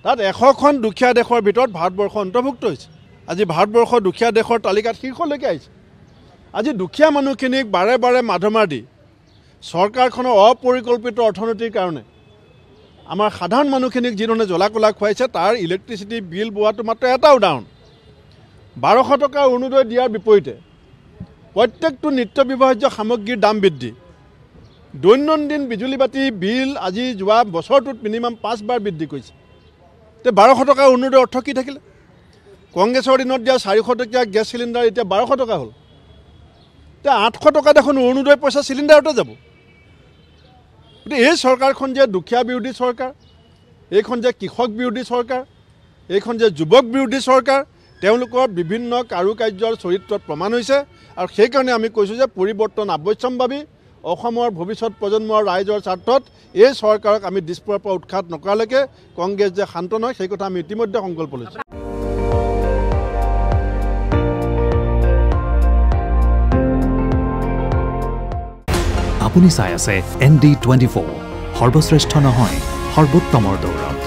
তাত 100খন দুখীয়া দেশৰ ভিতৰত ভাৰতবৰ্ষ অন্তৰ্ভুক্ত হৈছে। আজি ভাৰতবৰ্ষৰ দুখীয়া দেশৰ তালিকাত শীৰ্ষলৈকে আহিছে। আজি দুখীয়া মানুহখিনিক বাৰে বাৰে মাধমাৰ দি চৰকাৰখনৰ অপৰিকল্পিত অৰ্থনীতিৰ কাৰণে আমাৰ সাধাৰণ মানুহখিনিক যিধৰণে জ্বলা কলা খুৱাইছে তাৰ ইলেক্ট্ৰিচিটি বিল বোৱাটো মাত্ৰ এটা উদাহৰণ। 1200 টকা অৰুণোদয় দিয়াৰ বিপৰীতে প্ৰত্যেকটো নিত্য ব্যৱহাৰ্য সামগ্ৰীৰ দাম বৃদ্ধি, দৈনন্দিন বিজুলী বাতি বিল আজি যোৱা বছৰটোত মিনিমাম 5 বাৰ বৃদ্ধি কৰিছে। তে 1200 টকা অৰুণোদয় অৰ্থ কি থাকিলে? কংগ্ৰেছৰ দিনত দিয়া 400 টকীয়া গেছ চিলিণ্ডাৰ এতিয়া 1200 টকা হ'ল। তে 800 টকা দেখোন অৰুণোদয় পইচা চিলিণ্ডাৰতে যাব। গতিকে এই চৰকাৰখন যে দুখীয়া বিৰোধী চৰকাৰ, এইখন যে কৃষক বিৰোধী চৰকাৰ, এইখন যে যুৱক বিৰোধী চৰকাৰ, তেওঁলোকৰ বিভিন্ন কাৰুকাৰ্যৰ চৰিত্ৰত প্ৰমাণ হৈছে। আৰু সেইকাৰণে আমি কৈছোঁ যে পৰিৱৰ্তন আৱশ্যম্ভাৱী। অসমৰ ভৱিষ্যত প্ৰজন্মৰ ৰাইজৰ স্বাৰ্থত এই চৰকাৰক আমি দিছপুৰৰ পৰা উৎখাত নকৰালৈকে কংগ্ৰেছ যে শান্ত নহয় সেই কথা আমি ইতিমধ্যে সংকল্প লৈছোঁ। আপুনি চাই আছে ND24, সৰ্বশ্ৰেষ্ঠ নহয় সৰ্বোত্তমৰ দৌৰ।